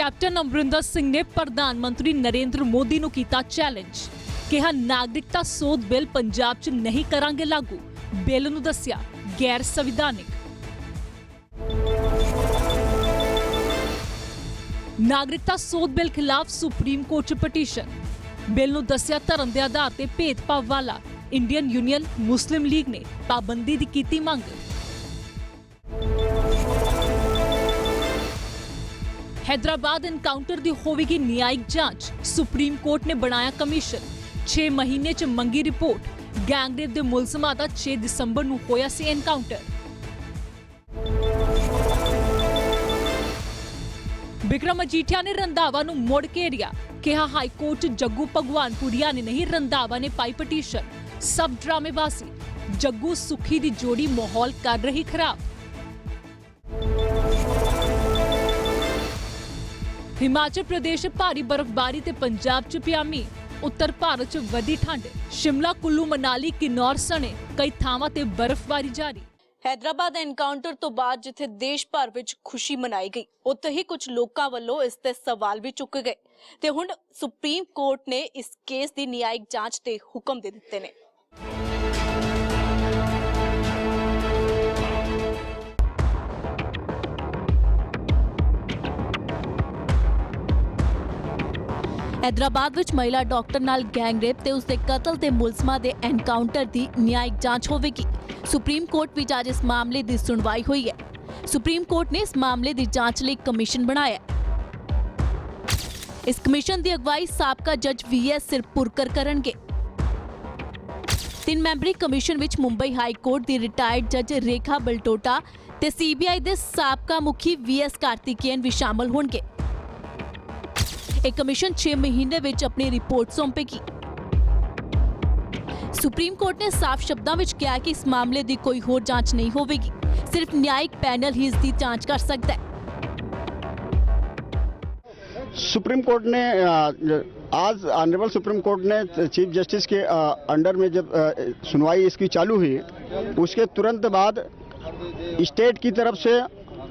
Captain Amarinder Singh ने प्रधानमंत्री नरेंद्र मोदी ਨੂੰ ਕੀਤਾ ਚੈलेंज। ਕਿਹਾ ਨਾਗਰਿਕਤਾ ਸੋਧ ਬਿੱਲ ਪੰਜਾਬ 'ਚ ਨਹੀਂ ਕਰਾਂਗੇ ਲਾਗੂ। ਬਿੱਲ ਨੂੰ ਦੱਸਿਆ ਗੈਰ ਸੰਵਿਧਾਨਿਕ। ਨਾਗਰਿਕਤਾ ਸੋਧ ਬਿੱਲ ਖਿਲਾਫ ਸੁਪਰੀਮ ਕੋਰਟ 'ਚ ਪਟੀਸ਼ਨ। ਬਿੱਲ ਨੂੰ ਦੱਸਿਆ ਧਰਮ ਦੇ ਆਧਾਰ ਤੇ ਭੇਦਭਾਵ ਵਾਲਾ। ਇੰਡੀਅਨ ਯੂਨੀਅਨ ਮੁਸਲਿਮ ਲੀਗ ਨੇ ਪਾਬੰਦੀ ਦੀ ਕੀਤੀ ਮੰਗ। हैदराबाद एनकाउंटर की होगी न्यायिक जांच। सुप्रीम कोर्ट ने बनाया कमीशन। 6 महीने च मंगी रिपोर्ट। गैंगरेप के मुलजमां दा 6 दिसंबर नूं होया सी एनकाउंटर। बिक्रम मजीठिया ने रंधावा नूं मुड़ घेरिया। कहा हाई कोर्ट च जग्गू भगवानपुरिया ने नहीं, रंधावा ने पाई पटीशन। सब ड्रामेबाजी। जग्गू सुखी दी जोड़ी माहौल कर रही खराब। हिमाचल प्रदेश भारी बर्फबारी ते पंजाब च पिया मींह। उत्तर भारत च वधी ठंड। शिमला कुल्लू मनाली किन्नौर सने कई थावां ते बर्फबारी जारी। हैदराबाद एनकाउंटर तो बाद जिथे देश भर विच खुशी मनाई गई, उत्थे ही कुछ लोकां वल्लों इस ते सवाल भी चुके गए ते हुण सुप्रीम कोर्ट ने इस केस दी न्यायिक जांच ते हुक्म दे दित्ते ने। हैदराबाद विच महिला डॉक्टर नाल गैंगरेप ते उसदे कतल ते मुलजमां दे एनकाउंटर दी न्यायिक जांच होवेगी। सुप्रीम कोर्ट विच अज इस मामले दी सुनवाई हुई है। सुप्रीम कोर्ट ने इस मामले दी जांच लई कमीशन बनाया है। इस कमीशन दी अगवाई साबका जज VS सिरपुरकर करनगे। 3 मैंबरी कमीशन विच मुंबई हाई कोर्ट दी रिटायर्ड जज रेखा बलटोटा ते CBI दे साबका मुखी VS कार्तिकेयन भी शामिल होणगे। एक कमीशन 6 महीने विच अपनी रिपोर्ट सौंपेगी। सुप्रीम कोर्ट ने साफ शब्दों विच कहा कि इस मामले की कोई होर जांच नहीं होगी। सिर्फ न्यायिक पैनल ही इसकी जांच कर सकता है। सुप्रीम कोर्ट ने आज ऑनरेबल सुप्रीम कोर्ट ने चीफ जस्टिस के अंडर में जब सुनवाई इसकी चालू हुई, उसके तुरंत बाद स्टेट की तरफ से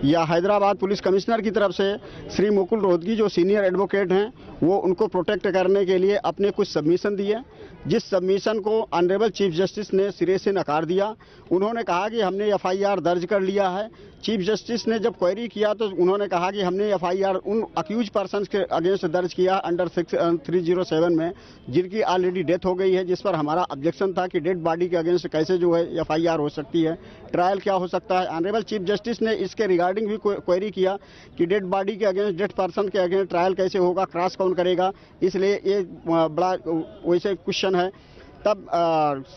या हैदराबाद पुलिस कमिश्नर की तरफ से श्री मुकुल रोहतगी जो सीनियर एडवोकेट हैं, वो उनको प्रोटेक्ट करने के लिए अपने कुछ सबमिशन दिए, जिस सबमिशन को ऑनरेबल चीफ जस्टिस ने सिरे से नकार दिया। उन्होंने कहा कि हमने FIR दर्ज कर लिया है। चीफ जस्टिस ने जब क्वेरी किया तो उन्होंने कहा कि हमने FIR उन अक्यूज पर्सन्स के अगेंस्ट दर्ज किया अंडर 307 में, जिनकी ऑलरेडी डेथ हो गई है, जिस पर हमारा ऑब्जेक्शन था कि डेड बॉडी के अगेंस्ट कैसे जो है FIR हो सकती है, ट्रायल क्या हो सकता है। ऑनरेबल चीफ जस्टिस ने इसके रिगार्डिंग भी क्वेरी किया कि डेड बॉडी के अगेंस्ट, डेड पर्सन के अगेंस्ट ट्रायल कैसे होगा, क्रॉस कौन करेगा, इसलिए ये बड़ा वैसे क्वेश्चन है। तब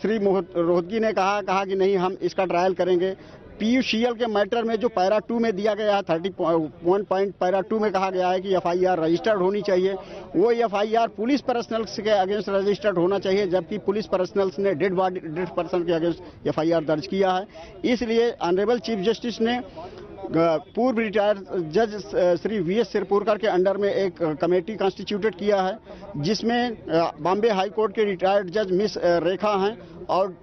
श्री रोहतगी ने कहा कि नहीं, हम इसका ट्रायल करेंगे। PUCL के मैटर में जो पैरा 2 में दिया गया है, 31 पॉइंट पैरा 2 में कहा गया है कि FIR रजिस्टर्ड होनी चाहिए, वो FIR पुलिस पर्सनल्स के अगेंस्ट रजिस्टर्ड होना चाहिए, जबकि पुलिस पर्सनल्स ने डेड पर्सन के अगेंस्ट FIR दर्ज किया है। इसलिए ऑनरेबल चीफ जस्टिस ने पूर्व रिटायर्ड जज श्री VS सिरपुरकर के अंडर में एक कमेटी कॉन्स्टिट्यूटेड किया है, जिसमें बॉम्बे हाई कोर्ट के रिटायर्ड जज मिस रेखा हैं और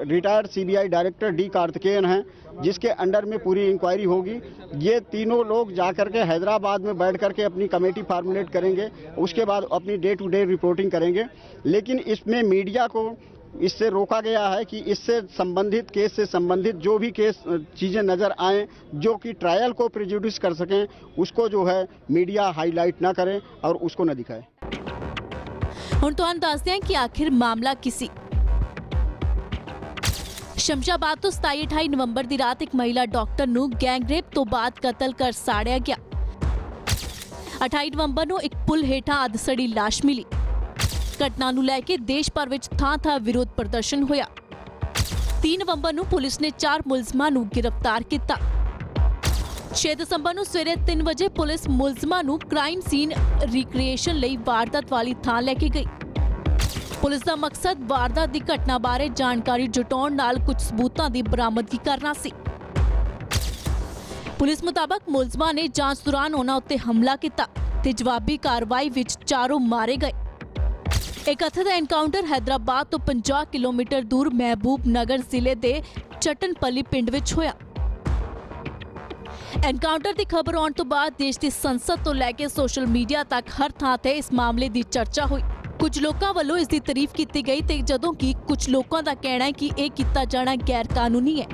retired CBI director D Karthikeyan हैं, जिसके अंडर में पूरी इंक्वायरी होगी। ये तीनों लोग जाकर के हैदराबाद में बैठ करके अपनी कमेटी फार्मुलेट करेंगे, उसके बाद अपनी डे टू डे रिपोर्टिंग करेंगे। लेकिन इसमें मीडिया को इससे रोका गया है कि इससे संबंधित, केस से संबंधित जो भी केस चीज़ें नज़र आएँ जो कि ट्रायल को प्रेजुडिस कर सकें, उसको जो है मीडिया हाईलाइट ना करे और उसको न दिखाए। हुण तुहानूं दसदे हां कि आखिर मामला किसी शमशाबाद तो 27-28 नवंबर की रात एक महिला डॉक्टर नूं गैंगरेप तो बाद कतल कर साड़िया गया। 28 नवंबर नूं एक पुल हेठां अधसड़ी लाश मिली। घटना नूं लैके देश भर विच थां-थां विरोध प्रदर्शन होया। 3 नवंबर नूं पुलिस ने 4 मुलजमां नूं गिरफ्तार किया। 6 दिसंबर नूं सवेरे 3 बजे पुलिस मुलजमां नूं क्राइम सीन रिक्रिएशन लई वारदात वाली थां लैके गई। पुलिस का मकसद वारदात की घटना बारे जानकारी जुटाउण नाल कुछ सबूतां की बरामदगी करना सी। पुलिस मुताबक मुलजमां ने जांच दौरान उन्हां उत्ते हमला किया ते जवाबी कार्रवाई विच चारों मारे गए। एक कथित एनकाउंटर हैदराबाद तो 50 किलोमीटर दूर महबूब नगर जिले के चटनपल्ली पिंड विच होया। ਐਨਕਾਊਂਟਰ ਦੀ ਖਬਰ ਆਉਣ ਤੋਂ ਬਾਅਦ ਦੇਸ਼ ਦੀ ਸੰਸਦ ਤੋਂ ਲੈ ਕੇ ਸੋਸ਼ਲ ਮੀਡੀਆ ਤੱਕ ਹਰ ਥਾਂ ਤੇ ਇਸ ਮਾਮਲੇ ਦੀ ਚਰਚਾ ਹੋਈ। ਕੁਝ ਲੋਕਾਂ ਵੱਲੋਂ ਇਸ ਦੀ ਤਾਰੀਫ ਕੀਤੀ ਗਈ ਤੇ ਜਦੋਂ ਕਿ ਕੁਝ ਲੋਕਾਂ ਦਾ ਕਹਿਣਾ ਹੈ ਕਿ ਇਹ ਕੀਤਾ ਜਾਣਾ ਗੈਰ ਕਾਨੂੰਨੀ ਹੈ।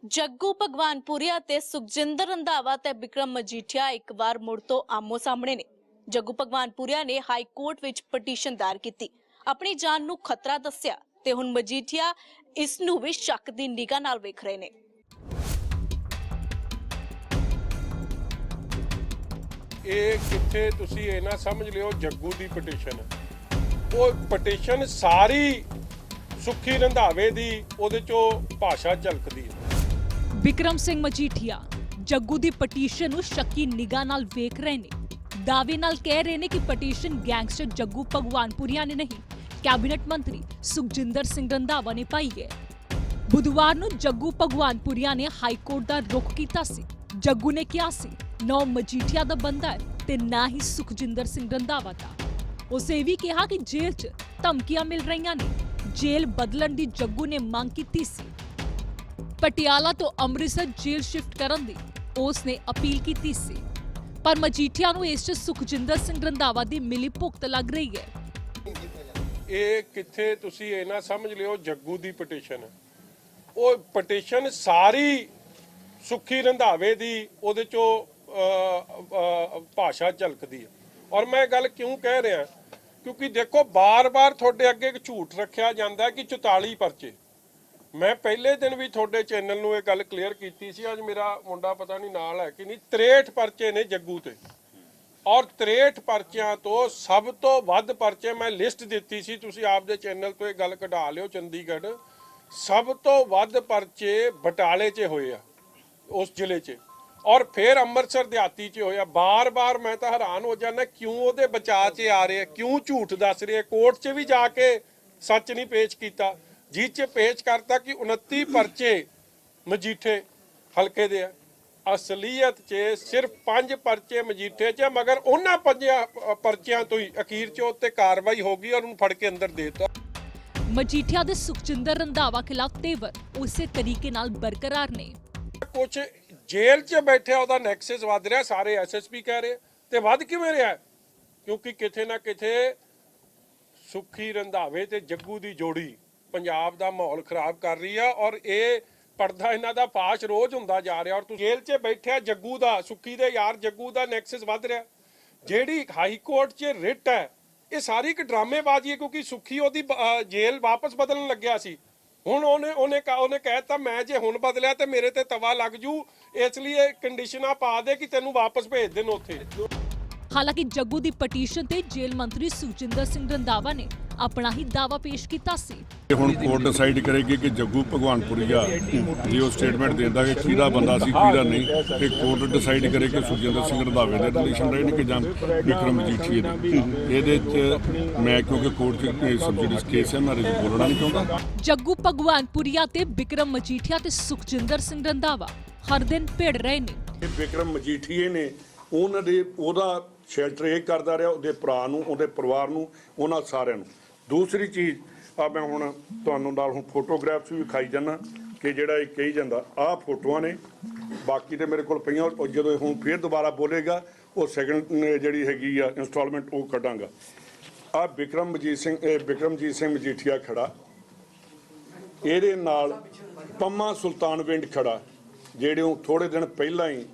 ਜੱਗੂ ਭਗਵਾਨਪੁਰੀਆ ਤੇ ਸੁਖਜਿੰਦਰ ਰੰਧਾਵਾ ਤੇ ਵਿਕਰਮ ਮਜੀਠੀਆ ਇੱਕ ਵਾਰ ਮੁੜ ਤੋਂ ਆਮੋ ਸਾਹਮਣੇ ਨੇ। ਜੱਗੂ ਭਗਵਾਨਪੁਰੀਆ ਨੇ ਹਾਈ ਕੋਰਟ ਵਿੱਚ ਪਟੀਸ਼ਨ ਦਾਇਰ ਕੀਤੀ, ਆਪਣੀ ਜਾਨ ਨੂੰ ਖਤਰਾ ਦੱਸਿਆ ਤੇ ਹੁਣ ਮਜੀਠੀਆ ਇਸ ਨੂੰ ਵੀ ਸ਼ੱਕ ਦੀ ਨਿਗਾਹ ਨਾਲ ਵੇਖ ਰਹੇ ਨੇ। ਇਹ ਕਿੱਥੇ ਤੁਸੀਂ ਇਹ ਨਾ ਸਮਝ ਲਿਓ ਜੱਗੂ ਦੀ ਪਟੀਸ਼ਨ, ਉਹ ਪਟੀਸ਼ਨ ਸਾਰੀ ਸੁੱਖੀ ਰੰਧਾਵੇ ਦੀ ਉਹਦੇ ਚੋਂ ਭਾਸ਼ਾ ਝਲਕਦੀ ਹੈ। ਵਿਕਰਮ ਸਿੰਘ ਮਜੀਠੀਆ ਜੱਗੂ ਦੀ ਪਟੀਸ਼ਨ ਨੂੰ ਸ਼ੱਕੀ ਨਿਗਾਹ ਨਾਲ ਵੇਖ ਰਹੇ ਨੇ। ਦਾਅਵੇ ਨਾਲ ਕਹਿ ਰਹੇ ਨੇ ਕਿ ਪਟੀਸ਼ਨ ਗੈਂਗਸਟਰ ਜੱਗੂ ਭਗਵਾਨਪੁਰੀਆ ਨੇ ਨਹੀਂ, ਕੈਬਨਿਟ ਮੰਤਰੀ ਸੁਖਜਿੰਦਰ ਸਿੰਘ ਰੰਧਾਵਾ ਨੇ ਪਾਈ ਹੈ। ਬੁੱਧਵਾਰ ਨੂੰ ਜੱਗੂ ਭਗਵਾਨਪੁਰੀਆ ਨੇ ਹਾਈ ਕੋਰਟ ਦਾ ਰੁਖ ਕੀਤਾ ਸੀ। ਜੱਗੂ ਨੇ ਕਿਹਾ ਸੀ ਨਾ ਮਜੀਠੀਆ ਦਾ ਬੰਦਾ ਹੈ ਤੇ ਨਾ ਹੀ ਸੁਖਜਿੰਦਰ ਸਿੰਘ ਰੰਧਾਵਾ ਦਾ। ਉਸੇ ਵੀ ਕਿਹਾ ਕਿ ਜੇਲ੍ਹ 'ਚ ਧਮਕੀਆਂ ਮਿਲ ਰਹੀਆਂ ਨੇ। ਜੇਲ੍ਹ ਬਦਲਣ ਦੀ ਜੱਗੂ ਨੇ ਮੰਗ ਕੀਤੀ ਸੀ। ਪਟਿਆਲਾ ਤੋਂ ਅੰਮ੍ਰਿਤਸਰ ਜੇਲ੍ਹ ਸ਼ਿਫਟ ਕਰਨ ਦੀ ਉਸ ਨੇ ਅਪੀਲ ਕੀਤੀ ਸੀ, ਪਰ ਮਜੀਠੀਆ ਨੂੰ ਇਸ 'ਚ ਸੁਖਜਿੰਦਰ ਸਿੰਘ ਰੰਧਾਵਾ ਦੀ ਮਿਲੀ ਭੁਗਤ ਲੱਗ ਰਹੀ ਹੈ। ਇਹ ਕਿੱਥੇ ਤੁਸੀਂ ਇਹ ਨਾ ਸਮਝ ਲਿਓ ਜੱਗੂ ਦੀ ਪਟੀਸ਼ਨ, ਉਹ ਪਟੀਸ਼ਨ ਸਾਰੀ ਸੁੱਖੀ ਰੰਧਾਵੇ ਦੀ ਉਹਦੇ ਚੋਂ ਭਾਸ਼ਾ ਝਲਕਦੀ ਹੈ। ਔਰ ਮੈਂ ਗੱਲ ਕਿਉਂ ਕਹਿ ਰਿਹਾ, ਕਿਉਂਕਿ ਦੇਖੋ ਬਾਰ-ਬਾਰ ਤੁਹਾਡੇ ਅੱਗੇ ਇੱਕ ਝੂਠ ਰੱਖਿਆ ਜਾਂਦਾ ਕਿ 44 ਪਰਚੇ। ਮੈਂ ਪਹਿਲੇ ਦਿਨ ਵੀ ਤੁਹਾਡੇ ਚੈਨਲ ਨੂੰ ਇਹ ਗੱਲ ਕਲੀਅਰ ਕੀਤੀ ਸੀ, ਅੱਜ ਮੇਰਾ ਮੁੰਡਾ ਪਤਾ ਨਹੀਂ ਨਾਲ ਹੈ ਕਿ ਨਹੀਂ, 63 ਪਰਚੇ ਨੇ ਜੱਗੂ ਤੇ। ਔਰ 63 ਪਰਚਿਆਂ ਤੋਂ ਸਭ ਤੋਂ ਵੱਧ ਪਰਚੇ ਮੈਂ ਲਿਸਟ ਦਿੱਤੀ ਸੀ, ਤੁਸੀਂ ਆਪਦੇ ਚੈਨਲ ਤੋਂ ਇਹ ਗੱਲ ਕਢਾ ਲਿਓ। ਚੰਡੀਗੜ੍ਹ ਸਭ ਤੋਂ ਵੱਧ ਪਰਚੇ ਬਟਾਲੇ 'ਚ ਹੋਏ ਆ, ਉਸ ਜ਼ਿਲ੍ਹੇ 'ਚ, ਔਰ ਫਿਰ ਅੰਮ੍ਰਿਤਸਰ ਦਿਹਾਤੀ 'ਚ ਹੋਇਆ। ਬਾਰ-ਬਾਰ ਮੈਂ ਤਾਂ ਹੈਰਾਨ ਹੋ ਜਾਂਦਾ ਕਿਉਂ ਉਹਦੇ ਬਚਾਅ 'ਚ ਆ ਰਹੇ, ਕਿਉਂ ਝੂਠ ਦੱਸ ਰਹੇ। ਕੋਰਟ 'ਚ ਵੀ ਜਾ ਕੇ ਸੱਚ ਨਹੀਂ ਪੇਸ਼ ਕੀਤਾ, ਜਿਸ 'ਚ ਪੇਸ਼ ਕਰਤਾ ਕਿ 29 ਪਰਚੇ ਮਜੀਠੇ ਹਲਕੇ ਦੇ ਆ। ਅਸਲੀਅਤ 'ਚ ਸਿਰਫ 5 ਪਰਚੇ ਮਜੀਠੇ 'ਚ, ਮਗਰ ਉਹਨਾਂ 5 ਪਰਚਿਆਂ ਤੋਂ ਹੀ ਅਖੀਰ 'ਚ ਉੱਤੇ ਕਾਰਵਾਈ ਹੋ ਗਈ ਔਰ ਉਹਨੂੰ ਫੜ ਕੇ ਅੰਦਰ ਦੇ ਦਿੱਤਾ। ਮਜੀਠੀਆ ਦੇ ਸੁਖਜਿੰਦਰ ਰੰਧਾਵਾ ਖਿਲਾਫ ਤੇਵਰ ਉਸੇ ਤਰੀਕੇ ਨਾਲ ਬਰਕਰਾਰ ਨੇ। ਕੁਝ ਜੇਲ੍ਹ 'ਚ ਬੈਠਿਆ ਉਹਦਾ ਨੈਕਸਸ ਵੱਧ ਰਿਹਾ, ਸਾਰੇ ਐਸਐਸਪੀ ਕਹਿ ਰਹੇ, ਤੇ ਵੱਧ ਕਿਵੇਂ ਰਿਹਾ? ਕਿਉਂਕਿ ਕਿਤੇ ਨਾ ਕਿਤੇ ਸੁੱਖੀ ਰੰਧਾਵੇ ਤੇ ਜੱਗੂ ਦੀ ਜੋੜੀ ਪੰਜਾਬ ਦਾ ਮਾਹੌਲ ਖਰਾਬ ਕਰ ਰਹੀ ਆ, ਔਰ ਇਹ ਪਰਦਾ ਇਹਨਾਂ ਦਾ ਫਾਸ਼ ਰੋਜ਼ ਹੁੰਦਾ ਜਾ ਰਿਹਾ। ਔਰ ਤੂੰ ਜੇਲ੍ਹ 'ਚ ਬੈਠਿਆ ਜੱਗੂ ਦਾ, ਸੁੱਖੀ ਦੇ ਯਾਰ ਜੱਗੂ ਦਾ ਨੈਕਸਸ ਵੱਧ ਰਿਹਾ। ਜਿਹੜੀ ਹਾਈ ਕੋਰਟ 'ਚ ਰਿਟ ਹੈ, ਇਹ ਸਾਰੀ ਇੱਕ ਡਰਾਮੇਬਾਜ਼ੀ ਹੈ, ਕਿਉਂਕਿ ਸੁੱਖੀ ਉਹਦੀ ਜੇਲ੍ਹ ਵਾਪਸ ਬਦਲਣ ਲੱਗਿਆ ਸੀ। ਹੁਣ ਉਹਨੇ ਕਹਿਤਾ ਮੈਂ ਜੇ ਹੁਣ ਬਦਲਿਆ ਤੇ ਮੇਰੇ ਤੇ ਤਵਾ ਲੱਗ ਜੂ, ਇਸ ਲਈ ਇਹ ਕੰਡੀਸ਼ਨਾਂ ਪਾ ਦੇ ਕਿ ਤੈਨੂੰ ਵਾਪਸ ਭੇਜ ਦੇਣ ਉੱਥੇ। ਹਾਲਾਂਕਿ ਜੱਗੂ ਦੀ ਪਟੀਸ਼ਨ ਤੇ ਜੇਲ੍ਹ ਮੰਤਰੀ ਸੁਖਜਿੰਦਰ ਸਿੰਘ ਰੰਧਾਵਾ ਨੇ ਆਪਣਾ ਹੀ ਦਾਅਵਾ ਪੇਸ਼ ਕੀਤਾ ਸੀ। ਹੁਣ ਕੋਰਟ ਡਿਸਾਈਡ ਕਰੇਗੀ ਕਿ ਜੱਗੂ ਭਗਵਾਨਪੁਰੀਆ ਜੇ ਉਹ ਸਟੇਟਮੈਂਟ ਦਿੰਦਾ ਕਿ ਕਿਹਦਾ ਬੰਦਾ ਸੀ ਕਿਹਦਾ ਨਹੀਂ, ਤੇ ਕੋਰਟ ਡਿਸਾਈਡ ਕਰੇ ਕਿ ਸੁਖਜਿੰਦਰ ਸਿੰਘ ਰੰਧਾਵੇ ਦੇ ਰਿਲੇਸ਼ਨ ਰਹੇ ਨੇ ਕਿ ਜਾਂ ਵਿਕਰਮ ਮਜੀਠੀਆ ਦੇ। ਇਹਦੇ 'ਚ ਮੈਂ ਕਿਉਂਕਿ ਕੋਰਟ 'ਚ ਸਬਜੂਡਿਸ ਕੇਸ ਹੈ, ਮੈਂ ਬੋਲਣਾ ਨਹੀਂ ਚਾਹੁੰਦਾ। ਜੱਗੂ ਭਗਵਾਨਪੁਰੀਆ ਤੇ ਵਿਕਰਮ ਮਜੀਠੀਆ ਤੇ ਸੁਖਜਿੰਦਰ ਸਿੰਘ ਰੰਧਾਵਾ ਹਰ ਦਿਨ ਭਿੜ ਰਹੇ ਨੇ। ਵਿਕਰਮ ਮਜੀਠੀਏ ਨੇ ਉਹਦਾ ਸ਼ੈਲਟਰ ਇਹ ਕਰਦਾ ਰਿਹਾ, ਉਹਦੇ ਭਰਾ ਨੂੰ, ਉਹਦੇ ਪਰਿਵਾਰ ਨੂੰ, ਉਹਨਾਂ ਸਾਰਿਆਂ ਨੂੰ। ਦੂਸਰੀ ਚੀਜ਼ ਆ, ਮੈਂ ਹੁਣ ਤੁਹਾਨੂੰ ਨਾਲ ਹੁਣ ਫੋਟੋਗ੍ਰਾਫਸ ਵੀ ਵਿਖਾਈ ਜਾਂਦਾ ਕਿ ਜਿਹੜਾ ਇਹ ਕਹੀ ਜਾਂਦਾ ਆਹ ਫੋਟੋਆਂ ਨੇ, ਬਾਕੀ ਤੇ ਮੇਰੇ ਕੋਲ ਪਈਆਂ। ਜਦੋਂ ਹੁਣ ਫਿਰ ਦੁਬਾਰਾ ਬੋਲੇਗਾ ਉਹ ਸੈਕਿੰਡ ਜਿਹੜੀ ਹੈਗੀ ਆ ਇੰਸਟਾਲਮੈਂਟ ਉਹ ਕੱਢਾਂਗਾ। ਆ ਵਿਕਰਮਜੀਤ ਸਿੰਘ ਮਜੀਠੀਆ ਖੜਾ, ਇਹਦੇ ਨਾਲ ਪੰਮਾ ਸੁਲਤਾਨਵਿੰਡ ਖੜਾ, ਜਿਹੜੇ ਉਹ ਥੋੜੇ ਦਿਨ ਪਹਿਲਾਂ ਹੀ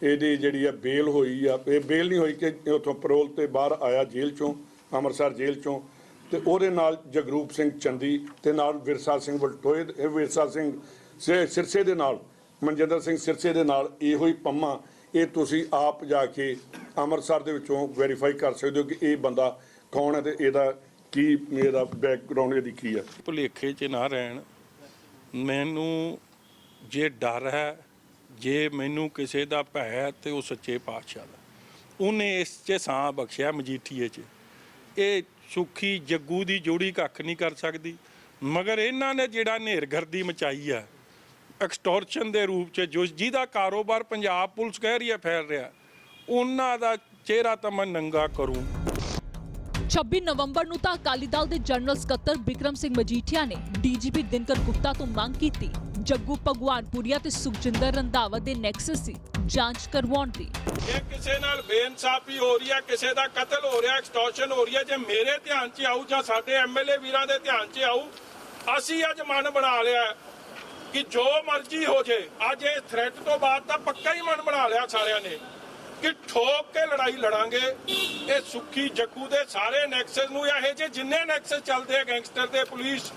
ਇਹਦੀ ਜਿਹੜੀ ਆ ਬੇਲ ਹੋਈ ਆ। ਇਹ ਬੇਲ ਨਹੀਂ ਹੋਈ ਕਿ ਉੱਥੋਂ ਪੈਰੋਲ ਤੇ ਬਾਹਰ ਆਇਆ ਜੇਲ੍ਹ ਚੋਂ, ਅੰਮ੍ਰਿਤਸਰ ਜੇਲ੍ਹ ਚੋਂ, ਤੇ ਉਹਦੇ ਨਾਲ ਜਗਰੂਪ ਸਿੰਘ ਚੰਦੀ ਤੇ ਨਾਲ ਵਿਰਸਾ ਸਿੰਘ ਵਲਟੋਏ, ਵਿਰਸਾ ਸਿੰਘ ਸਿਰਸੇ ਦੇ ਨਾਲ, ਮਨਜਿੰਦਰ ਸਿੰਘ ਸਿਰਸੇ ਦੇ ਨਾਲ ਇਹੋ ਹੀ ਪੰਮਾ। ਇਹ ਤੁਸੀਂ ਆਪ ਜਾ ਕੇ ਅੰਮ੍ਰਿਤਸਰ ਦੇ ਵਿੱਚੋਂ ਵੈਰੀਫਾਈ ਕਰ ਸਕਦੇ ਹੋ ਕਿ ਇਹ ਬੰਦਾ ਕੌਣ ਹੈ ਤੇ ਇਹਦਾ ਕੀ, ਇਹਦਾ ਬੈਕਗਰਾਉਂਡ ਇਹਦੀ ਕੀ ਹੈ। ਭੁਲੇਖੇ 'ਚ ਨਾ ਰਹਿਣ। ਮੈਨੂੰ ਜੇ ਡਰ ਹੈ, ਜੇ ਮੈਨੂੰ ਕਿਸੇ ਦਾ ਭੈ ਹੈ ਤੇ ਉਹ ਸੱਚੇ ਪਾਤਸ਼ਾਹ ਦਾ। ਉਹਨੇ ਇਸ 'ਚ ਸਾਹ ਬਖਸ਼ਿਆ ਮਜੀਠੀਏ 'ਚ। ਇਹ ਸੁੱਖੀ ਜੱਗੂ ਦੀ ਜੋੜੀ ਕੱਖ ਨਹੀਂ ਕਰ ਸਕਦੀ, ਮਗਰ ਇਹਨਾਂ ਨੇ ਜਿਹੜਾ ਨੇਰਗਰਦੀ ਮਚਾਈ ਆ ਐਕਸਟੋਰਸ਼ਨ ਦੇ ਰੂਪ 'ਚ, ਜੋ ਜਿਹਦਾ ਕਾਰੋਬਾਰ ਪੰਜਾਬ ਪੁਲਿਸ ਕਹਿ ਰਹੀ ਹੈ ਫੈਲ ਰਿਹਾ, ਉਹਨਾਂ ਦਾ ਚਿਹਰਾ ਤਾਂ ਮੈਂ ਨੰਗਾ ਕਰੂੰ। 26 ਨਵੰਬਰ ਨੂੰ ਤਾਂ ਅਕਾਲੀ ਦਲ ਦੇ ਜਨਰਲ ਸਕੱਤਰ ਬਿਕਰਮ ਸਿੰਘ ਮਜੀਠੀਆ ਨੇ ਡੀਜੀਪੀ ਦਿਨਕਰ ਗੁਪਤਾ ਤੋਂ ਮੰਗ ਕੀਤੀ ਜੱਗੂ ਭਗਵਾਨਪੁਰੀਆ ਤੇ ਸੁਖਜਿੰਦਰ ਰੰਧਾਵਾ ਦੇ ਨੈਕਸਸ ਦੀ ਜਾਂਚ ਕਰਵਾਉਣ ਦੀ। ਜੇ ਕਿਸੇ ਨਾਲ ਬੇਇਨਸਾਫੀ ਹੋ ਰਹੀ ਹੈ, ਕਿਸੇ ਦਾ ਕਤਲ ਹੋ ਰਿਹਾ, ਐਕਸਟੋਰਸ਼ਨ ਹੋ ਰਹੀ ਹੈ, ਜੇ ਮੇਰੇ ਧਿਆਨ 'ਚ ਆਊ ਜਾਂ ਸਾਡੇ ਐਮਐਲਏ ਵੀਰਾਂ ਦੇ ਧਿਆਨ 'ਚ ਆਊ, ਅਸੀਂ ਅੱਜ ਮਨ ਬਣਾ ਲਿਆ ਕਿ ਜੋ ਮਰਜ਼ੀ ਹੋ ਜੇ, ਅੱਜ ਇਹ ਥ੍ਰੈਟ ਤੋਂ ਬਾਅਦ ਤਾਂ ਪੱਕਾ ਹੀ ਮਨ ਬਣਾ ਲਿਆ ਸਾਰਿਆਂ ਨੇ ਕਿ ਠੋਕ ਕੇ ਲੜਾਈ ਲੜਾਂਗੇ। ਇਹ ਸੁੱਖੀ ਜੱਗੂ ਦੇ ਸਾਰੇ ਨੈਕਸਸ ਨੂੰ, ਇਹ ਜਿਹੇ ਜਿੰਨੇ ਨੈਕਸਸ ਚੱਲਦੇ ਆ ਗੈਂਗਸਟਰ ਦੇ, ਪੁਲਿਸ,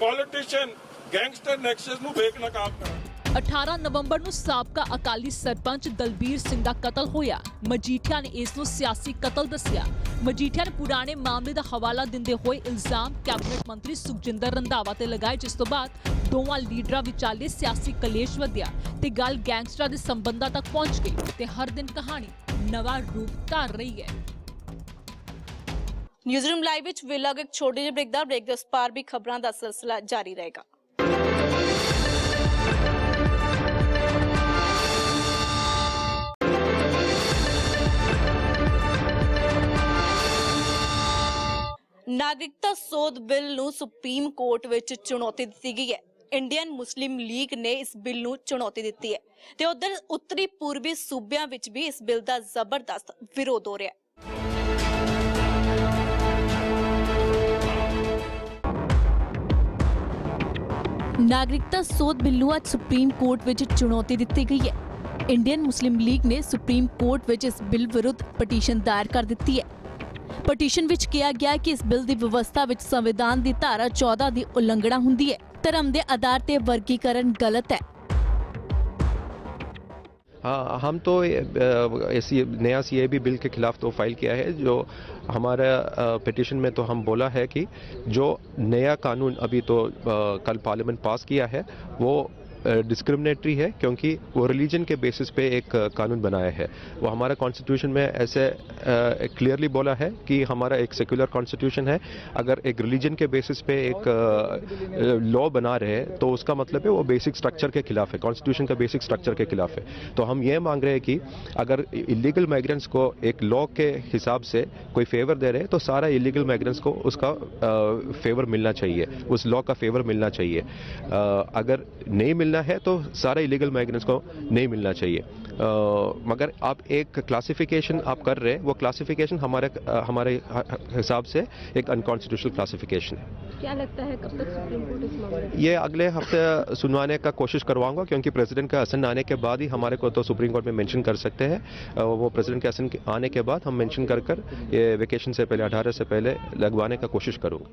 ਪੋਲੀਟੀਸ਼ੀਅਨ, ਗੈਂਗਸਟਰ ਨੈਕਸਸ ਨੂੰ ਬੇਨਕਾਬ ਕਰਾਂਗੇ। 18 ਨਵੰਬਰ ਨੂੰ ਸਾਬਕਾ ਅਕਾਲੀ ਸਰਪੰਚ ਦਲਬੀਰ ਸਿੰਘ ਦਾ ਕਤਲ ਹੋਇਆ। ਮਜੀਠੀਆ ਨੇ ਇਸ ਨੂੰ ਸਿਆਸੀ ਕਤਲ ਦੱਸਿਆ। ਮਜੀਠੀਆ ਨੇ ਪੁਰਾਣੇ ਮਾਮਲੇ ਦਾ ਹਵਾਲਾ ਦਿੰਦੇ ਹੋਏ ਇਲਜ਼ਾਮ ਕੈਬਨਿਟ ਮੰਤਰੀ ਸੁਖਜਿੰਦਰ ਰੰਧਾਵਾ ਤੇ ਲਗਾਏ, ਜਿਸ ਤੋਂ ਬਾਅਦ ਦੋਵਾਂ ਲੀਡਰਾਂ ਵਿਚਾਲੇ ਸਿਆਸੀ ਕਲੇਸ਼ ਵਧਿਆ ਤੇ ਗੱਲ ਗੈਂਗਸਟਰਾਂ ਦੇ ਸੰਬੰਧਾਂ ਤੱਕ ਪਹੁੰਚ ਗਈ ਤੇ ਹਰ ਦਿਨ ਕਹਾਣੀ ਨਵਾਂ ਰੂਪ ਧਾਰ ਰਹੀ ਹੈ। ਨਿਊਜ਼ਰੂਮ ਲਾਈਵ ਵਿੱਚ ਵੇਲਾਂਗੇ ਇੱਕ ਛੋਟੇ ਜਿਹੇ ਬ੍ਰੇਕ ਦੇ ਉਸ ਪਾਰ ਵੀ ਖਬਰਾਂ ਦਾ ਸਿਲਸਿਲਾ ਜਾਰੀ ਰਹੇਗਾ। ਨਾਗਰਿਕਤਾ ਸੋਧ ਬਿੱਲ ਨੂੰ ਸੁਪਰੀਮ ਕੋਰਟ ਵਿੱਚ ਚੁਣੌਤੀ ਦਿੱਤੀ ਗਈ ਹੈ। ਇੰਡੀਅਨ ਮੁਸਲਿਮ ਲੀਗ ਨੇ ਇਸ ਬਿੱਲ ਨੂੰ ਚੁਣੌਤੀ ਦਿੱਤੀ ਹੈ ਤੇ ਉਧਰ ਉੱਤਰੀ ਪੂਰਬੀ ਸੂਬਿਆਂ ਵਿੱਚ ਵੀ ਇਸ ਬਿੱਲ ਦਾ ਜ਼ਬਰਦਸਤ ਵਿਰੋਧ ਹੋ ਰਿਹਾ ਹੈ। ਨਾਗਰਿਕਤਾ ਸੋਧ ਬਿੱਲ ਨੂੰ ਅੱਜ ਸੁਪਰੀਮ ਕੋਰਟ ਵਿੱਚ ਚੁਣੌਤੀ ਦਿੱਤੀ ਗਈ ਹੈ। ਇੰਡੀਅਨ ਮੁਸਲਿਮ ਲੀਗ ਨੇ ਸੁਪਰੀਮ ਕੋਰਟ ਵਿੱਚ ਇਸ ਬਿੱਲ ਵਿਰੁੱਧ ਪਟੀਸ਼ਨ ਦਾਇਰ ਕਰ ਦਿੱਤੀ ਹੈ। ਪਟੀਸ਼ਨ ਵਿੱਚ ਕਿਹਾ ਗਿਆ ਕਿ ਇਸ ਬਿੱਲ ਦੀ ਵਿਵਸਥਾ ਵਿੱਚ ਸੰਵਿਧਾਨ ਦੀ ਧਾਰਾ 14 ਦੀ ਉਲੰਘਣਾ ਹੁੰਦੀ ਹੈ। ਧਰਮ ਦੇ ਆਧਾਰ ਤੇ ਵਰਗੀਕਰਨ ਗਲਤ ਹੈ। हाँ, हम तो नया CAB बिल के खिलाफ तो फाइल किया है। जो हमारा पिटिशन में तो हम बोला है कि जो नया कानून अभी तो कल पार्लियामेंट पास किया है वो डिस्क्रिमिनेटरी है, क्योंकि वो रिलीजन के बेसिस पे एक कानून बनाया है। वो हमारा कॉन्स्टिट्यूशन में ऐसे क्लियरली बोला है कि हमारा एक सेक्युलर कॉन्स्टिट्यूशन है। अगर एक रिलीजन के बेसिस पे एक लॉ बना रहे हैं तो उसका मतलब है वो बेसिक स्ट्रक्चर के खिलाफ है, कॉन्स्टिट्यूशन का बेसिक स्ट्रक्चर के खिलाफ है। तो हम ये मांग रहे हैं कि अगर इलीगल माइग्रेंट्स को एक लॉ के हिसाब से कोई फेवर दे रहे हैं तो सारा इलीगल माइग्रेंट्स को उसका फेवर मिलना चाहिए, उस लॉ का फेवर मिलना चाहिए। अगर नहीं मिलना है तो सारा इलीगल माइग्रेंट्स को नहीं मिलना चाहिए। मगर आप एक क्लासिफिकेशन आप कर रहे हैं, वो क्लासिफिकेशन हमारे हिसाब से एक अनकॉन्स्टिट्यूशनल क्लासिफिकेशन है। क्या लगता है कब तक सुप्रीम कोर्ट इस मामले में? ये अगले हफ्ते सुनवाने का कोशिश करवाऊंगा, क्योंकि प्रेसिडेंट का हसन आने के बाद ही हमारे को तो सुप्रीम कोर्ट में मेंशन कर सकते हैं। वो प्रेसिडेंट के हसन आने के बाद हम मेंशन कर ये वेकेशन से पहले 18 से पहले लगवाने का कोशिश करूँगा।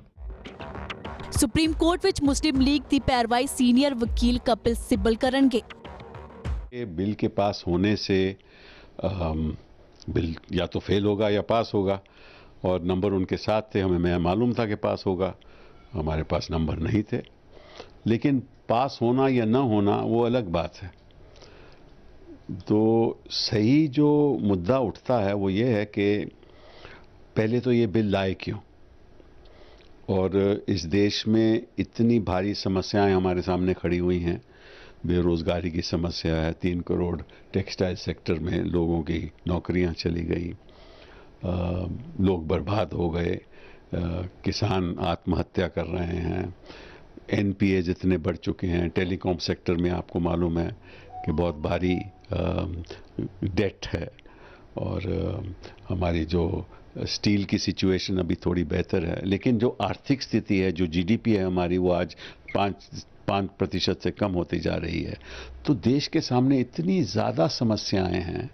सुप्रीम कोर्ट विच मुस्लिम लीग की पैरवाई सीनियर वकील कपिल सिब्बल करनगे। बिल के पास होने से बिल या तो फेल होगा या पास होगा, और नंबर उनके साथ थे, हमें मालूम था कि पास होगा, हमारे पास नंबर नहीं थे। लेकिन पास होना या न होना वो अलग बात है। तो सही जो मुद्दा उठता है वो ये है कि पहले तो ये बिल लाए क्यों, और इस देश में इतनी भारी समस्याएं हमारे सामने खड़ी हुई हैं। बेरोज़गारी की समस्या है, 3 करोड़ टेक्सटाइल सेक्टर में लोगों की नौकरियां चली गई, लोग बर्बाद हो गए, किसान आत्महत्या कर रहे हैं, NPA जितने बढ़ चुके हैं, टेलीकॉम सेक्टर में आपको मालूम है कि बहुत भारी डेट है, और हमारी जो स्टील की सिचुएशन अभी थोड़ी बेहतर है, लेकिन जो आर्थिक स्थिति है, जो GDP है हमारी, वो आज 5% से कम होती जा रही है। तो देश के सामने इतनी ज़्यादा समस्याएं हैं,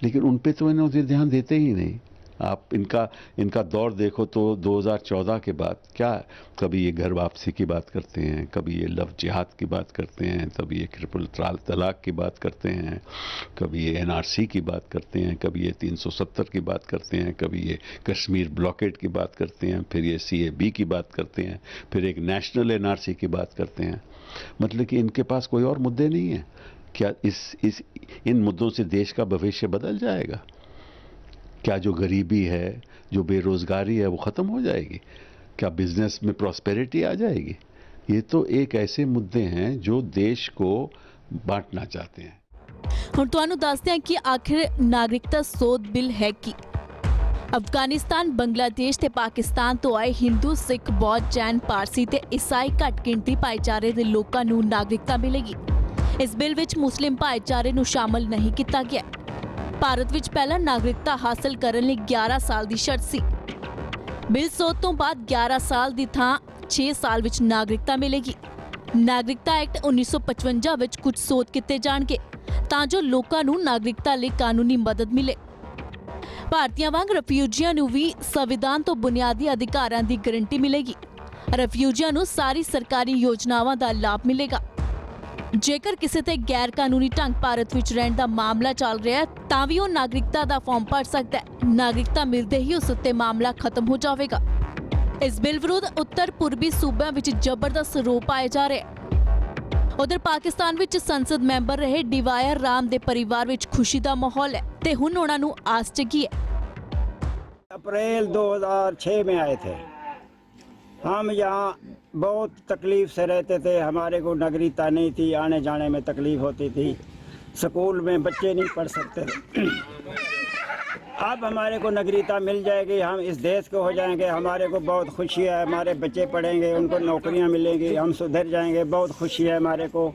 लेकिन उन पे तो इन्होंने ध्यान देते ही नहीं। आप इनका दौर देखो तो 2014 के बाद क्या, कभी ये घर वापसी की बात करते हैं, कभी ये लव जिहाद की बात करते हैं, कभी ये ट्रिपल तलाक की बात करते हैं, कभी ये NRC की बात करते हैं, कभी ये 370 की बात करते हैं, कभी ये कश्मीर ब्लॉकेट की बात करते हैं, फिर ये CAB की बात करते हैं, फिर एक नेशनल NRC की बात करते हैं। मतलब कि इनके पास कोई और मुद्दे नहीं है क्या? इन मुद्दों से देश का भविष्य बदल जाएगा क्या? जो गरीबी है, जो बेरोज़गारी है, वो ख़त्म हो जाएगी क्या? बिजनेस में प्रॉस्पेरिटी आ जाएगी? ये तो एक ऐसे मुद्दे हैं जो देश को बांटना चाहते हैं। ਹੁਣ ਤੁਹਾਨੂੰ ਦੱਸਦੇ ਹਾਂ ਕਿ ਆਖਿਰ ਨਾਗਰਿਕਤਾ ਸੋਧ ਬਿੱਲ ਹੈ ਕੀ। ਅਫਗਾਨਿਸਤਾਨ, ਬੰਗਲਾਦੇਸ਼ ਤੇ ਪਾਕਿਸਤਾਨ ਤੋਂ ਆਏ ਹਿੰਦੂ, ਸਿੱਖ, ਬੌਧ, ਜੈਨ, ਪਾਰਸੀ ਤੇ ਈਸਾਈ ਘੱਟ ਗਿਣਤੀ ਭਾਈਚਾਰੇ ਦੇ ਲੋਕਾਂ ਨੂੰ ਨਾਗਰਿਕਤਾ ਮਿਲੇਗੀ। ਇਸ ਬਿੱਲ ਵਿੱਚ ਮੁਸਲਿਮ ਭਾਈਚਾਰੇ ਨੂੰ ਸ਼ਾਮਲ ਨਹੀਂ ਕੀਤਾ ਗਿਆ। ਭਾਰਤ ਵਿੱਚ ਪਹਿਲਾਂ ਨਾਗਰਿਕਤਾ ਹਾਸਲ ਕਰਨ ਲਈ 11 ਸਾਲ ਦੀ ਸ਼ਰਤ ਸੀ। ਬਿੱਲ ਸੋਧ ਤੋਂ ਬਾਅਦ 11 ਸਾਲ ਦੀ ਥਾਂ 6 ਸਾਲ ਵਿੱਚ ਨਾਗਰਿਕਤਾ ਮਿਲੇਗੀ। ਨਾਗਰਿਕਤਾ ਐਕਟ 1955 ਵਿੱਚ ਕੁਝ ਸੋਧ ਕੀਤੇ ਜਾਣਗੇ ਤਾਂ ਜੋ ਲੋਕਾਂ ਨੂੰ ਨਾਗਰਿਕਤਾ ਲਈ ਕਾਨੂੰਨੀ ਮਦਦ ਮਿਲੇ। ਭਾਰਤੀਆਂ ਵਾਂਗ ਰਿਫਿਊਜੀਆਂ ਨੂੰ ਵੀ ਸੰਵਿਧਾਨ ਤੋਂ ਬੁਨਿਆਦੀ ਅਧਿਕਾਰਾਂ ਦੀ ਗਾਰੰਟੀ ਮਿਲੇਗੀ। ਰਿਫਿਊਜੀਆਂ ਨੂੰ ਸਾਰੀ ਸਰਕਾਰੀ ਯੋਜਨਾਵਾਂ ਦਾ ਲਾਭ ਮਿਲੇਗਾ। ਜੇਕਰ ਕਿਸੇ ਤੇ ਗੈਰ ਕਾਨੂੰਨੀ ਢੰਗ ਭਾਰਤ ਵਿੱਚ ਰਹਿਣ ਦਾ ਮਾਮਲਾ ਚੱਲ ਰਿਹਾ ਹੈ ਤਾਂ ਵੀ ਉਹ ਨਾਗਰਿਕਤਾ ਦਾ ਫਾਰਮ ਭਰ ਸਕਦਾ ਹੈ। ਨਾਗਰਿਕਤਾ ਮਿਲਦੇ ਹੀ ਉਸ ਉੱਤੇ ਮਾਮਲਾ ਖਤਮ ਹੋ ਜਾਵੇਗਾ। ਇਸ ਬਿੱਲ ਵਿਰੁੱਧ ਉੱਤਰ ਪੂਰਬੀ ਸੂਬਿਆਂ ਵਿੱਚ ਜ਼ਬਰਦਸਤ ਰੋਹ ਪਾਏ ਜਾ ਰਹੇ ਹਨ। ਉਧਰ ਪਾਕਿਸਤਾਨ ਵਿੱਚ ਸੰਸਦ ਮੈਂਬਰ ਰਹੇ ਡੀਵਾਇਰ ਰਾਮ ਦੇ ਪਰਿਵਾਰ ਵਿੱਚ ਖੁਸ਼ੀ ਦਾ ਮਾਹੌਲ ਹੈ ਤੇ ਹੁਣ ਉਹਨਾਂ ਨੂੰ ਆਸ ਜਗੀ ਹੈ। अप्रैल 2006 में आए थे। हम यहाँ बहुत तकलीफ से रहते थे। हमारे को नागरिकता नहीं थी, आने जाने में तकलीफ होती थी, स्कूल में बच्चे नहीं पढ़ सकते थे। अब हमारे को नागरिकता मिल जाएगी, हम इस देश के हो जाएंगे। हमारे को बहुत खुशी है, हमारे बच्चे पढ़ेंगे, उनको नौकरियां मिलेंगी, हम सुधर जाएंगे। बहुत खुशी है हमारे को।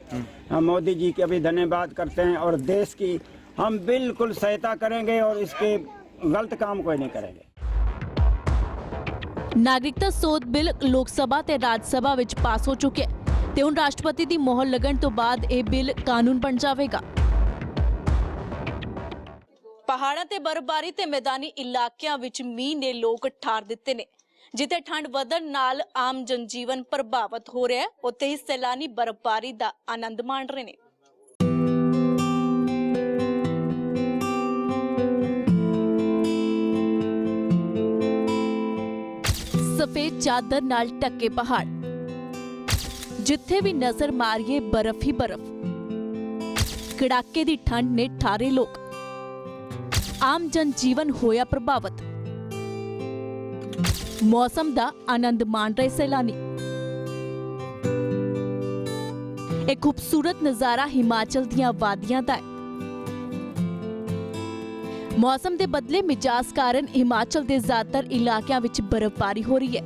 हम मोदी जी का भी धन्यवाद करते हैं और देश की हम बिल्कुल सहायता करेंगे और इसके गलत काम कोई नहीं करेंगे। ਨਾਗਰਿਕਤਾ ਸੋਧ ਬਿੱਲ ਲੋਕ ਸਭਾ ਤੇ ਰਾਜ ਸਭਾ ਵਿੱਚ ਪਾਸ ਹੋ ਚੁੱਕਿਆ ਹੈ ਤੇ ਹੁਣ ਰਾਸ਼ਟਰਪਤੀ ਦੀ ਮੋਹਰ ਲੱਗਣ ਤੋਂ ਬਾਅਦ ਇਹ ਬਿੱਲ ਕਾਨੂੰਨ ਬਣ ਜਾਵੇਗਾ। ਪਹਾੜਾਂ ਤੇ ਬਰਫ਼ਬਾਰੀ ਤੇ ਮੈਦਾਨੀ ਇਲਾਕਿਆਂ ਵਿੱਚ ਮੀਂਹ ਨੇ ਲੋਕ ਠਾਰ ਦਿੱਤੇ ਨੇ। ਜਿੱਥੇ ਠੰਡ ਵਧਣ ਨਾਲ ਆਮ ਜਨਜੀਵਨ ਪ੍ਰਭਾਵਿਤ ਹੋ ਰਿਹਾ ਹੈ, ਉੱਥੇ ਹੀ ਸੈਲਾਨੀ ਬਰਫ਼ਬਾਰੀ ਦਾ ਆਨੰਦ ਮਾਣ ਰਹੇ ਨੇ। सफेद चादर नाल ढके पहाड़, जिथे भी नजर मारिए बर्फ ही बर्फ। कड़ाके दी ठंड ने ठारे लोग, आम जनजीवन होया प्रभावित। मौसम दा आनंद मान रहे सैलानी। एक खूबसूरत नजारा हिमाचल दियां वादियां दा है। मौसम के बदले मिजाज कारण हिमाचल के ज्यादातर इलाकों में बर्फबारी हो रही है।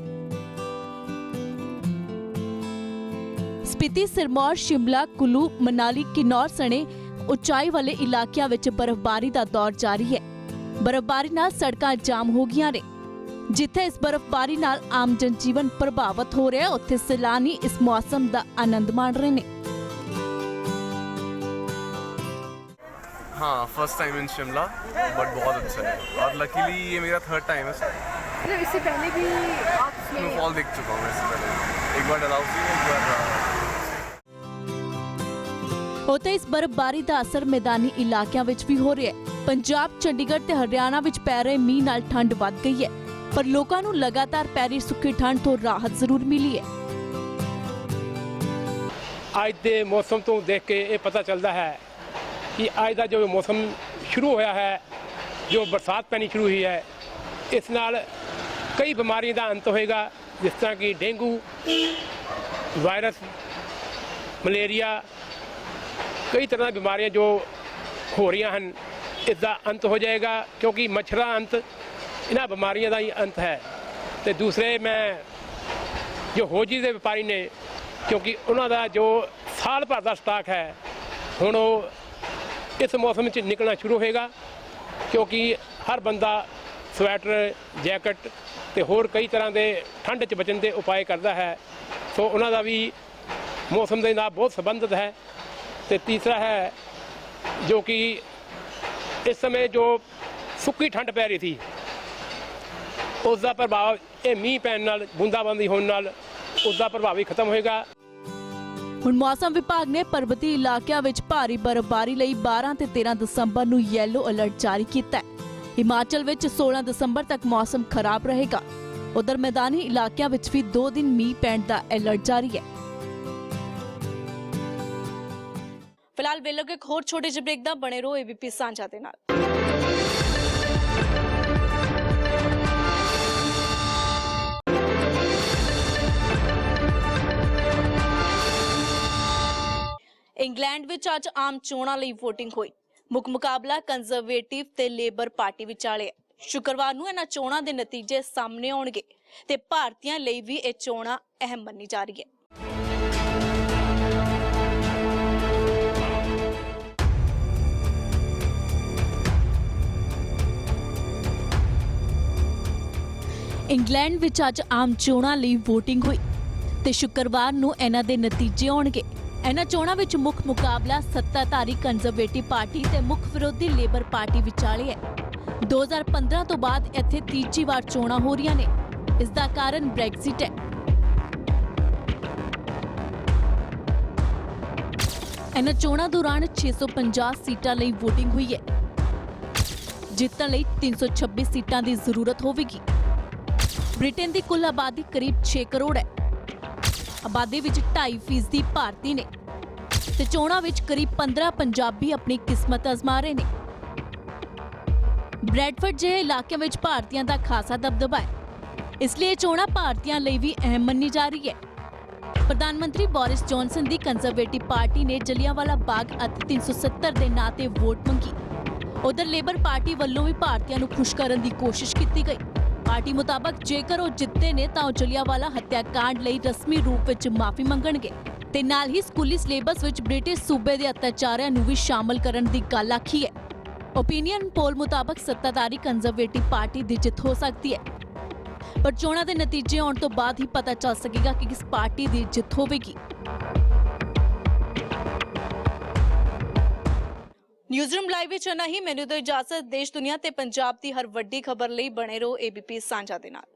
स्पीति, सिरमौर, शिमला, कुल्लू, मनाली, किन्नौर सने उचाई वाले इलाकों में बर्फबारी का दौर जारी है। बर्फबारी नाल सड़कां जाम हो गई ने। जिथे इस बर्फबारी नाल आम जनजीवन प्रभावित हो रहा है, उत्थे सैलानी इस मौसम का आनंद माण रहे हैं। हाँ, first time in Shimla, but बहुत अच्छा है और लकीली ये मेरा थर्ड टाइम है। मतलब इससे पहले भी आप स्नोफॉल देख चुका हूँ इससे पहले, एक बार डलहौजी में, एक बार ਉੱਥੇ ਇਸ ਬਰਫ਼ਬਾਰੀ ਦਾ ਅਸਰ ਮੈਦਾਨੀ ਇਲਾਕਿਆਂ ਵਿੱਚ ਵੀ ਹੋ ਰਿਹਾ ਹੈ। ਪੰਜਾਬ, ਚੰਡੀਗੜ੍ਹ ਤੇ ਹਰਿਆਣਾ ਵਿੱਚ ਪੈ ਰਹੇ ਮੀਂਹ ਨਾਲ ਠੰਡ ਵੱਧ ਗਈ ਹੈ, ਪਰ ਲੋਕਾਂ ਨੂੰ ਲਗਾਤਾਰ ਪੈ ਰਹੀ ਸੁੱਕੀ ਠੰਡ ਤੋਂ ਰਾਹਤ ਜ਼ਰੂਰ ਮਿਲੀ ਹੈ। ਅੱਜ ਦੇ ਮੌਸਮ ਤੋਂ ਦੇਖ ਕੇ ਇਹ ਪਤਾ ਚੱਲਦਾ ਹੈ कि अज का जो मौसम शुरू होया है, जो बरसात पैनी शुरू हुई है, इस नाल कई बीमारियों का अंत होएगा, जिस तरह कि डेंगू, वायरस, मलेरिया, कई तरह की बीमारियां जो हो रही हैं, इसका अंत हो जाएगा, क्योंकि मच्छर का अंत इन्हां बीमारियों का ही अंत है। तो दूसरे मैं जो होजी के व्यापारी ने, क्योंकि उन्होंने जो साल भर का स्टाक है हुण इस मौसम में निकलना शुरू होएगा, क्योंकि हर बंदा स्वेटर, जैकेट ते होर कई तरह के ठंड च बचन के उपाय करता है। तो उन्होंने भी मौसम के नाल बहुत संबंधित है। तो तीसरा है जो कि इस समय जो सुक्की ठंड पै रही थी, उसका प्रभाव ये मीह पैन नाल, बूंदाबांदी होने नाल उसका प्रभाव भी खत्म होएगा। ਹੁਣ ਮੌਸਮ ਵਿਭਾਗ ਨੇ ਪਰਬਤੀ ਇਲਾਕਿਆਂ ਵਿੱਚ ਭਾਰੀ ਬਰਫ਼ਬਾਰੀ ਲਈ 12 ਤੇ 13 ਦਸੰਬਰ ਨੂੰ ਯੈਲੋ ਅਲਰਟ ਜਾਰੀ ਕੀਤਾ ਹੈ। ਹਿਮਾਚਲ ਵਿੱਚ 16 ਦਸੰਬਰ ਤੱਕ ਮੌਸਮ ਖਰਾਬ ਰਹੇਗਾ। ਉਧਰ ਮੈਦਾਨੀ ਇਲਾਕਿਆਂ ਵਿੱਚ ਵੀ 2 ਦਿਨ ਮੀਂਹ ਪੈਣ ਦਾ ਅਲਰਟ ਜਾਰੀ ਹੈ। ਫਿਲਹਾਲ ਵੇਲੇ ਇੱਕ ਹੋਰ ਛੋਟੇ ਜਿਹੇ ਬ੍ਰੇਕ ਦਾ ਬਣੇ ਰਹੋ ABP ਸਾਂਝਾ ਦੇ ਨਾਲ। ਇੰਗਲੈਂਡ ਵਿੱਚ ਅੱਜ ਆਮ ਚੋਣਾਂ ਲਈ VOTING ਹੋਈ। ਮੁੱਖ ਮੁਕਾਬਲਾ ਕੰਜ਼ਰਵੇਟਿਵ ਤੇ ਲੇਬਰ ਪਾਰਟੀ ਵਿਚਾਲੇ ਹੈ। ਸ਼ੁੱਕਰਵਾਰ ਨੂੰ ਇਹਨਾਂ ਚੋਣਾਂ ਦੇ ਨਤੀਜੇ ਸਾਹਮਣੇ ਆਉਣਗੇ ਤੇ ਭਾਰਤੀਆਂ ਲਈ ਵੀ ਇਹ ਚੋਣਾਂ ਅਹਿਮ ਮੰਨੀ ਜਾ ਰਹੀ ਹੈ। ਇੰਗਲੈਂਡ ਵਿੱਚ ਅੱਜ ਆਮ ਚੋਣਾਂ ਲਈ VOTING ਹੋਈ ਤੇ ਸ਼ੁੱਕਰਵਾਰ ਨੂੰ ਇਹਨਾਂ ਦੇ ਨਤੀਜੇ ਆਉਣਗੇ। ਇਹਨਾਂ ਚੋਣਾਂ ਵਿੱਚ ਮੁੱਖ ਮੁਕਾਬਲਾ ਸੱਤਾਧਾਰੀ ਕੰਜ਼ਰਵੇਟਿਵ ਪਾਰਟੀ ਤੇ ਮੁੱਖ ਵਿਰੋਧੀ ਲੇਬਰ ਪਾਰਟੀ ਵਿਚਾਲੇ ਹੈ। 2015 ਤੋਂ ਬਾਅਦ ਇੱਥੇ ਤੀਜੀ ਵਾਰ ਚੋਣਾਂ ਹੋ ਰਹੀਆਂ ਨੇ। ਇਸ ਦਾ ਕਾਰਨ ਬ੍ਰੈਗਜ਼ਿਟ ਹੈ। ਇਹਨਾਂ ਚੋਣਾਂ ਦੌਰਾਨ 650 ਸੀਟਾਂ ਲਈ VOTING ਹੋਈ ਹੈ। ਜਿੱਤਣ ਲਈ 326 ਸੀਟਾਂ ਦੀ ਜ਼ਰੂਰਤ ਹੋਵੇਗੀ। ਬ੍ਰਿਟੇਨ ਦੀ ਕੁੱਲ ਆਬਾਦੀ ਕਰੀਬ 6 ਕਰੋੜ ਹੈ। ਆਬਾਦੀ ਵਿੱਚ 2.5% ਭਾਰਤੀ ਨੇ ਤੇ ਚੋਣਾਂ ਵਿੱਚ ਕਰੀਬ 15 ਪੰਜਾਬੀ ਆਪਣੀ ਕਿਸਮਤ ਅਜ਼ਮਾ ਰਹੇ ਨੇ। ਬ੍ਰੈਡਫੋਰਡ ਜਿਹੇ ਇਲਾਕਿਆਂ ਵਿੱਚ ਭਾਰਤੀਆਂ ਦਾ ਖਾਸਾ ਦਬਦਬਾ ਹੈ। ਇਸ ਲਈ ਇਹ ਚੋਣਾਂ ਭਾਰਤੀਆਂ ਲਈ ਵੀ ਅਹਿਮ ਮੰਨੀ ਜਾ ਰਹੀ ਹੈ। ਪ੍ਰਧਾਨ ਮੰਤਰੀ ਬੋਰਿਸ ਜੌਨਸਨ ਦੀ ਕੰਜ਼ਰਵੇਟਿਵ ਪਾਰਟੀ ਨੇ ਜਲਿਆਂਵਾਲਾ ਬਾਗ ਅਤੇ 370 ਦੇ ਨਾਂ ਤੇ ਵੋਟ ਮੰਗੀ। ਉਧਰ ਲੇਬਰ ਪਾਰਟੀ ਵੱਲੋਂ ਵੀ ਭਾਰਤੀਆਂ ਨੂੰ ਖੁਸ਼ ਕਰਨ ਦੀ ਕੋਸ਼ਿਸ਼ ਕੀਤੀ ਗਈ। ਪਾਰਟੀ ਮੁਤਾਬਕ ਜੇਕਰ ਉਹ ਜਿੱਤੇ ਨੇ ਤਾਂ ਉਹ ਜਲਿਆਂਵਾਲਾ ਹੱਤਿਆਕਾਂਡ ਲਈ ਰਸਮੀ ਰੂਪ ਵਿੱਚ ਮਾਫੀ ਮੰਗਣਗੇ ਤੇ ਨਾਲ ਹੀ ਸਕੂਲੀ ਸਿਲੇਬਸ ਵਿੱਚ ਬ੍ਰਿਟਿਸ਼ ਸੂਬੇ ਦੇ ਅਤਿਆਚਾਰਿਆਂ ਨੂੰ ਵੀ ਸ਼ਾਮਲ ਕਰਨ ਦੀ ਗੱਲ ਆਖੀ ਹੈ। ਓਪੀਨੀਅਨ ਪੋਲ ਮੁਤਾਬਕ ਸੱਤਾਧਾਰੀ ਕੰਜ਼ਰਵੇਟਿਵ ਪਾਰਟੀ ਦੀ ਜਿੱਤ ਹੋ ਸਕਦੀ ਹੈ, ਪਰ ਚੋਣਾਂ ਦੇ ਨਤੀਜੇ ਆਉਣ ਤੋਂ ਬਾਅਦ ਹੀ ਪਤਾ ਚੱਲ ਸਕੇਗਾ ਕਿ ਕਿਸ ਪਾਰਟੀ ਦੀ ਜਿੱਤ ਹੋਵੇਗੀ। ਨਿਊਜ਼ਰੂਮ ਲਾਈਵ ਵਿੱਚ ਨਹੀਂ, ਮੈਨੂੰ ਦਿਓ ਇਜਾਜ਼ਤ। ਦੇਸ਼ ਦੁਨੀਆ ਤੇ ਪੰਜਾਬ ਦੀ ਹਰ ਵੱਡੀ ਖਬਰ ਲਈ ਬਣੇ ਰਹੋ ABP ਸਾਂਝਾ ਦੇ ਨਾਲ।